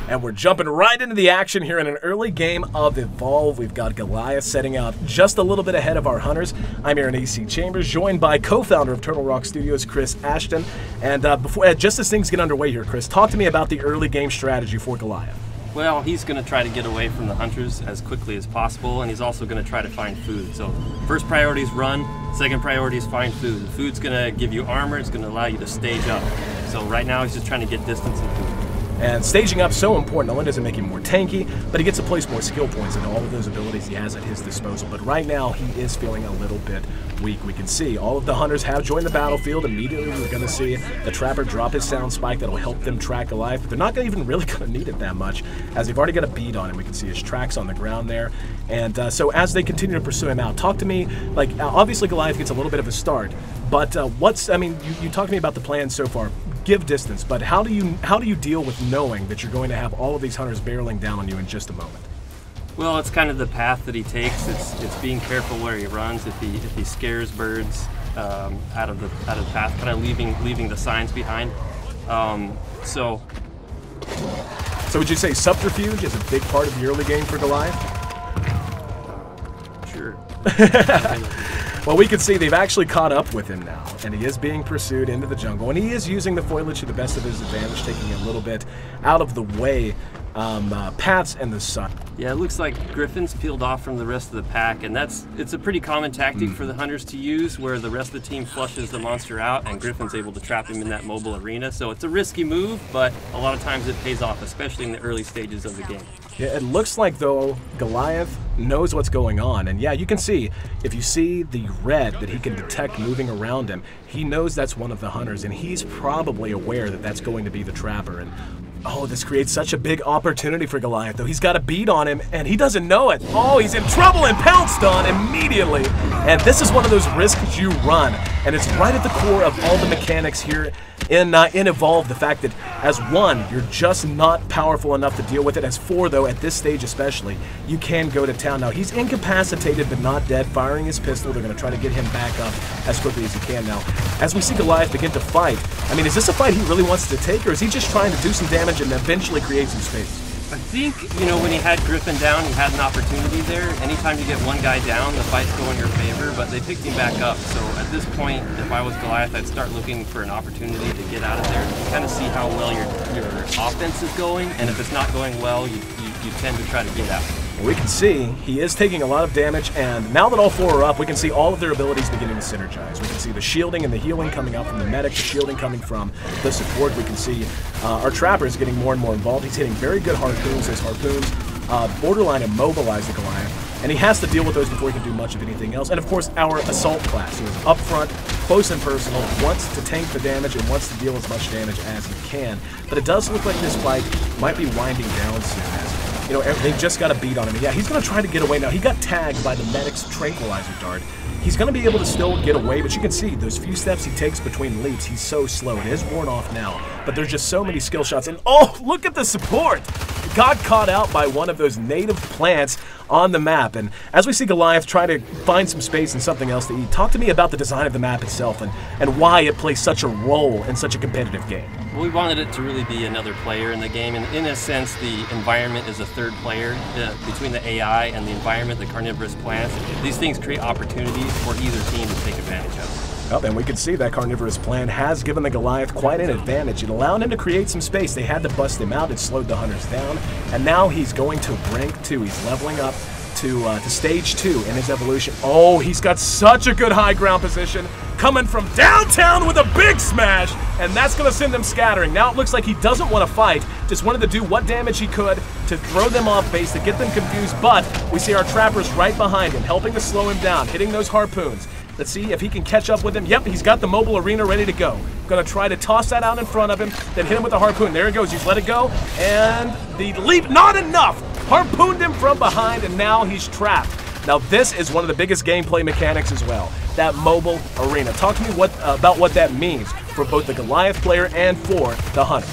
And we're jumping right into the action here in an early game of Evolve. We've got Goliath setting out just a little bit ahead of our hunters. I'm Aaron AC Chambers, joined by co-founder of Turtle Rock Studios, Chris Ashton. And just as things get underway here, Chris, talk to me about the early game strategy for Goliath. Well, he's going to try to get away from the hunters as quickly as possible, and he's also going to try to find food. So first priority is run, second priority is find food. The food's going to give you armor, it's going to allow you to stage up. So right now he's just trying to get distance and food. And staging up so important. Not only does it make him more tanky, but he gets to place more skill points into all of those abilities he has at his disposal. But right now, he is feeling a little bit weak. We can see all of the hunters have joined the battlefield. Immediately, we're going to see the Trapper drop his sound spike that'll help them track Goliath. But they're not even really going to need it that much, as they've already got a bead on him. We can see his tracks on the ground there. And so as they continue to pursue him out, talk to me, like, obviously Goliath gets a little bit of a start, but you talk to me about the plan so far. Give distance, but how do you deal with knowing that you're going to have all of these hunters barreling down on you in just a moment? Well, it's kind of the path that he takes. It's being careful where he runs. If he scares birds out of the path, kind of leaving the signs behind. So would you say subterfuge is a big part of the early game for Goliath? Sure. Well, we can see they've actually caught up with him now, and he is being pursued into the jungle, and he is using the foliage to the best of his advantage, taking a little bit out of the way paths and the sun. Yeah, it looks like Griffin's peeled off from the rest of the pack, and it's a pretty common tactic for the hunters to use, where the rest of the team flushes the monster out and Griffin's able to trap him in that mobile arena. So it's a risky move, but a lot of times it pays off, especially in the early stages of the game. Yeah, it looks like, though, Goliath knows what's going on. And yeah, you can see, if you see the red that he can detect moving around him, he knows that's one of the hunters, and he's probably aware that that's going to be the Trapper. And oh, this creates such a big opportunity for Goliath, though. He's got a bead on him, and he doesn't know it. Oh, he's in trouble and pounced on immediately. And this is one of those risks you run, and it's right at the core of all the mechanics here in Evolve. The fact that as one, you're just not powerful enough to deal with it. As four, though, at this stage especially, you can go to town. Now, he's incapacitated but not dead, firing his pistol. They're going to try to get him back up as quickly as he can now. As we see Goliath begin to fight, I mean, is this a fight he really wants to take, or is he just trying to do some damage and eventually create some space? I think, when he had Griffin down, he had an opportunity there. Anytime you get one guy down, the fights go in your favor, but they picked him back up. So at this point, if I was Goliath, I'd start looking for an opportunity to get out of there. You kind of see how well your offense is going, and if it's not going well, you tend to try to get out. We can see he is taking a lot of damage, and now that all four are up, we can see all of their abilities beginning to synergize. We can see the shielding and the healing coming out from the medic, the shielding coming from the support. We can see our Trapper is getting more and more involved. He's hitting very good harpoons. His harpoons borderline immobilize the Goliath, and he has to deal with those before he can do much of anything else. And of course, our Assault class, who is up front, close and personal, wants to tank the damage and wants to deal as much damage as he can. But it does look like this fight might be winding down soon, as they've just got a beat on him. Yeah, he's going to try to get away now. He got tagged by the medic's tranquilizer dart. He's going to be able to still get away, but you can see those few steps he takes between leaps, he's so slow. It is worn off now, but there's just so many skill shots. And oh, look at the support! Got caught out by one of those native plants on the map. And as we see Goliath try to find some space and something else to eat, talk to me about the design of the map itself and why it plays such a role in such a competitive game. Well, we wanted it to really be another player in the game, and in a sense, the environment is a third player. Between the AI and the environment, the carnivorous plants, these things create opportunities for either team to take advantage of. Oh, and we can see that carnivorous plant has given the Goliath quite an advantage. It allowed him to create some space. They had to bust him out. It slowed the hunters down. And now he's going to rank 2. He's leveling up to stage 2 in his evolution. Oh, he's got such a good high ground position. Coming from downtown with a big smash. And that's going to send them scattering. Now it looks like he doesn't want to fight. Just wanted to do what damage he could to throw them off base, to get them confused. But we see our Trappers right behind him, helping to slow him down, hitting those harpoons. Let's see if he can catch up with him. Yep, he's got the mobile arena ready to go. Gonna try to toss that out in front of him, then hit him with the harpoon. There he goes, he's let it go. And the leap, not enough! Harpooned him from behind, and now he's trapped. Now this is one of the biggest gameplay mechanics as well, that mobile arena. Talk to me about what that means for both the Goliath player and for the hunter.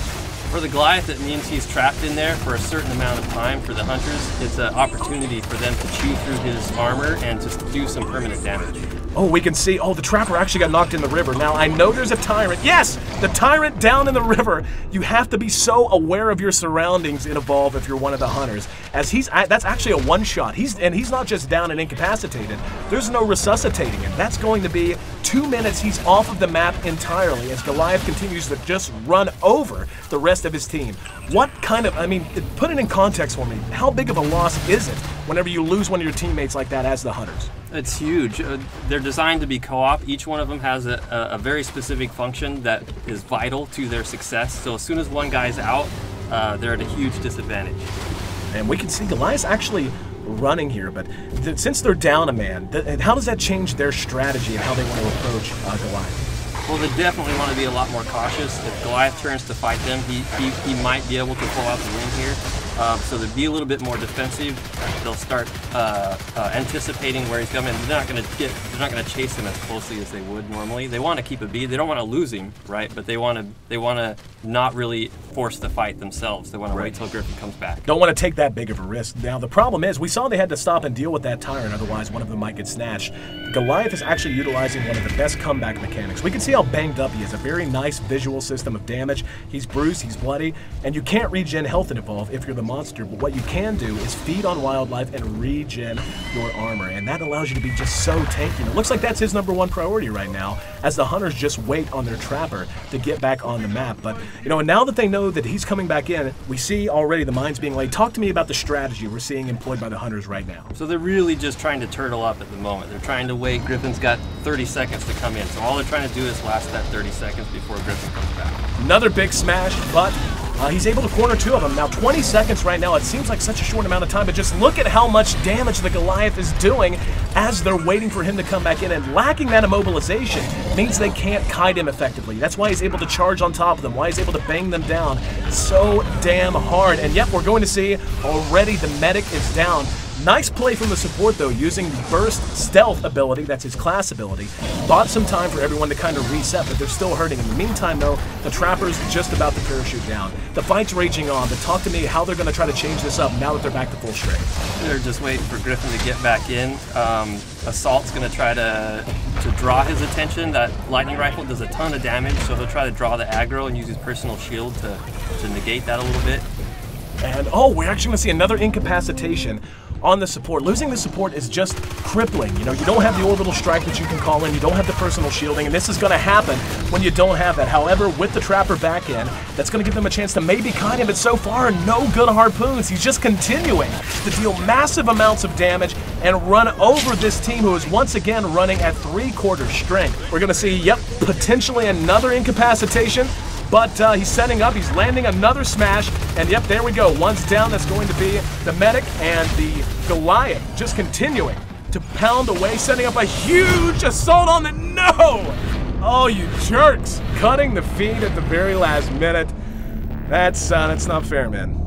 For the Goliath, it means he's trapped in there for a certain amount of time. For the hunters, it's an opportunity for them to chew through his armor and to do some permanent damage. Oh, we can see, oh, the Trapper actually got knocked in the river. Now, I know there's a Tyrant. Yes, the Tyrant down in the river. You have to be so aware of your surroundings in Evolve if you're one of the hunters, as that's actually a one-shot. He's not just down and incapacitated. There's no resuscitating him. That's going to be 2 minutes. He's off of the map entirely as Goliath continues to just run over the rest of his team. What kind of, I mean, put it in context for me. How big of a loss is it whenever you lose one of your teammates like that as the hunters? It's huge. They're designed to be co-op. Each one of them has a very specific function that is vital to their success. So as soon as one guy's out, they're at a huge disadvantage. And we can see Goliath's actually running here, but since they're down a man, how does that change their strategy and how they want to approach Goliath? Well, they definitely want to be a lot more cautious. If Goliath turns to fight them, he might be able to pull out the win here. So to be a little bit more defensive, they'll start anticipating where he's coming. They're not going to chase him as closely as they would normally. They want to keep a beat. They don't want to lose him, right? But they want to not really force the fight themselves. They want to wait till Griffin comes back. Don't want to take that big of a risk. Now the problem is, we saw they had to stop and deal with that Tyrant, otherwise one of them might get snatched. Goliath is actually utilizing one of the best comeback mechanics. We can see how banged up he is. A very nice visual system of damage. He's bruised, he's bloody, and you can't regen health in Evolve if you're the monster, but what you can do is feed on wildlife and regen your armor, and that allows you to be just so tanky. And it looks like that's his #1 priority right now, as the hunters just wait on their Trapper to get back on the map. But, you know, and now that they know that he's coming back in, we see already the mines being laid. Talk to me about the strategy we're seeing employed by the hunters right now. So they're really just trying to turtle up at the moment. They're trying to wait. Griffin's got 30 seconds to come in, so all they're trying to do is last that 30 seconds before Griffin comes back. Another big smash, but he's able to corner 2 of them. Now 20 seconds right now, it seems like such a short amount of time, but just look at how much damage the Goliath is doing as they're waiting for him to come back in, and lacking that immobilization means they can't kite him effectively. That's why he's able to charge on top of them, why he's able to bang them down so damn hard. And yep, we're going to see already the medic is down. Nice play from the support though, using the burst stealth ability, that's his class ability. Bought some time for everyone to kind of reset, but they're still hurting. In the meantime though, the Trapper's just about to parachute down. The fight's raging on, but talk to me how they're going to try to change this up now that they're back to full strength. They're just waiting for Griffin to get back in. Assault's going to try to draw his attention. That lightning rifle does a ton of damage, so he'll try to draw the aggro and use his personal shield to negate that a little bit. And oh, we're actually going to see another incapacitation on the support. Losing the support is just crippling. You know, you don't have the orbital strike that you can call in, you don't have the personal shielding, and this is going to happen when you don't have that. However, with the Trapper back in, that's going to give them a chance to maybe kite him, but so far, no good harpoons. He's just continuing to deal massive amounts of damage and run over this team who is once again running at 3/4 strength. We're going to see, yep, potentially another incapacitation. But he's setting up, he's landing another smash, and yep, there we go. One's down, that's going to be the medic, and the Goliath just continuing to pound away, setting up a huge assault on the, no! Oh, you jerks! Cutting the feed at the very last minute. That's not fair, man.